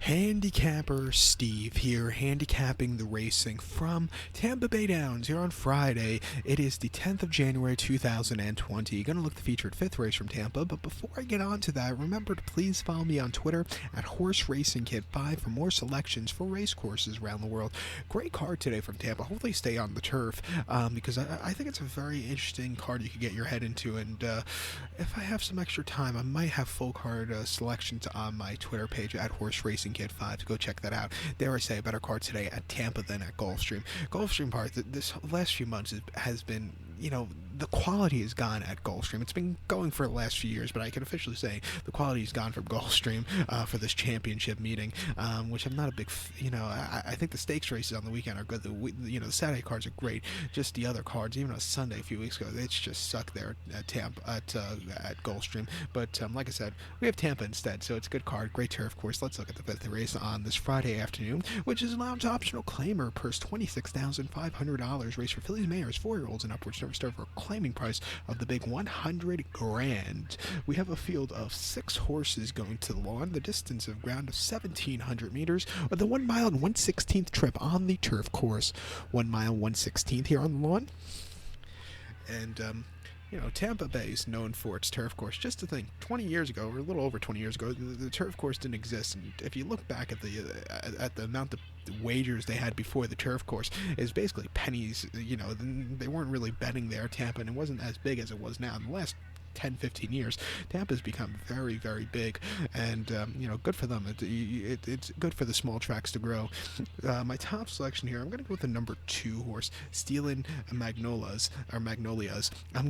Handicapper Steve here, handicapping the racing from Tampa Bay Downs here on Friday. It is the 10th of January 2020. Going to look at the featured fifth race from Tampa, but before I get on to that, remember to please follow me on Twitter at Horse Racing Kid 5 for more selections for race courses around the world. Great card today from Tampa. Hopefully stay on the turf because I think it's a very interesting card you could get your head into, and if I have some extra time, I might have full card selections on my Twitter page at Horse Racing Kid 5 to go check that out. Dare I say, a better card today at Tampa than at Gulfstream. Gulfstream part, this last few months has been, the quality is gone at Gulfstream. It's been going for the last few years, but I can officially say the quality is gone from Gulfstream for this championship meeting, which I'm not a big, I think the stakes races on the weekend are good. The Saturday cards are great. Just the other cards, even on Sunday a few weeks ago, it's just sucked there at Tampa, at Gulfstream. But like I said, we have Tampa instead, so it's a good card, great turf course. Let's look at the fifth race on this Friday afternoon, which is a lounge optional claimer, purse $26,500, race for fillies, mares, 4-year-olds and upwards, never start for a claiming price of the big 100 grand. We have a field of 6 horses going to the lawn, the distance of ground of 1,700 meters, or the 1 mile and 1/16th trip on the turf course. 1 mile, 1/16th here on the lawn. And, Tampa Bay is known for its turf course. Just to think, 20 years ago, or a little over 20 years ago, the turf course didn't exist. And if you look back at the amount of wagers they had before the turf course, is basically pennies. They weren't really betting there, Tampa, and it wasn't as big as it was now. In the last 10-15 years, Tampa's become very, very big, and good for them. It's good for the small tracks to grow. My top selection here, I'm going to go with the number 2 horse, Stealing Magnolias. I'm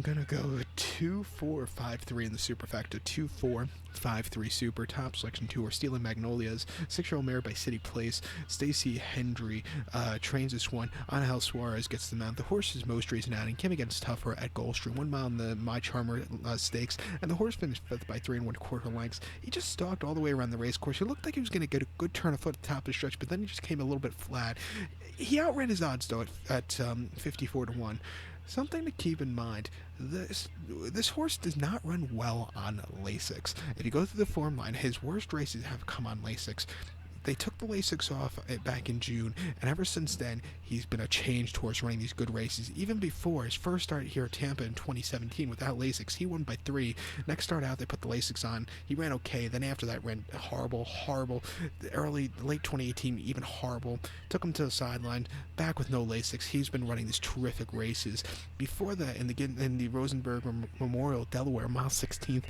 going to go with 2-4-5-3 in the superfecta. 2-4-5-3 super. Top selection 2 horse, Stealing Magnolias. 6-year-old mare by City Place. Stacy Hendry trains this one. Angel Suarez gets the mount. The horse is most recent outing. Came against tougher at Gulfstream. 1 mile in the My Charmer stakes, and the horse finished 5th by 3 1/4 lengths. He just stalked all the way around the race course. He looked like he was going to get a good turn of foot at the top of the stretch, but then he just came a little bit flat. He outran his odds though at 54-1. Something to keep in mind, this horse does not run well on Lasix. If you go through the form line, his worst races have come on Lasix. They took the Lasix off back in June, and ever since then, he's been a changed horse running these good races. Even before his first start here at Tampa in 2017 without Lasix, he won by 3. Next start out, they put the Lasix on. He ran okay. Then after that, ran horrible. Late 2018, even horrible. Took him to the sideline. Back with no Lasix. He's been running these terrific races. Before that, in the Rosenberg Memorial, Delaware, mile 16th,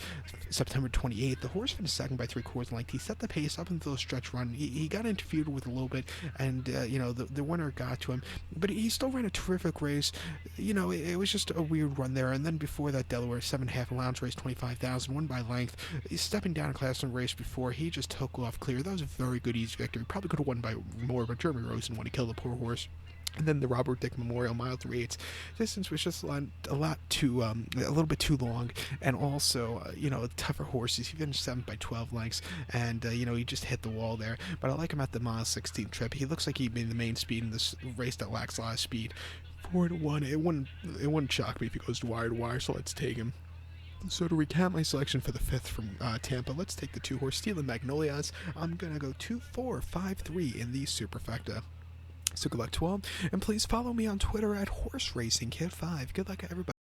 September 28th, the horse finished 2nd by 3/4 length. He set the pace up until the stretch run. He got interfered with a little bit, and the winner got to him, but he still ran a terrific race. It was just a weird run there. And then before that, Delaware 7.5 allowance race, 25,000, won by length. He's stepping down a class in the race before. He just took off clear. That was a very good easy victory. Probably could have won by more, but Jeremy Rosen wanted to kill the poor horse. And then the Robert Dick Memorial, mile 3/8. Distance was just a little bit too long, and also, tougher horses. He finished 7th by 12 lengths, and he just hit the wall there. But I like him at the mile 16 trip. He looks like he'd be the main speed in this race that lacks a lot of speed. 4-1. It wouldn't shock me if he goes wire to wire. So let's take him. So to recap my selection for the 5th from Tampa, let's take the 2 horse, Stealing Magnolias. I'm gonna go 2-4-5-3 in the superfecta. So good luck to all, and please follow me on Twitter at Horse Racing Kid 5. Good luck, everybody.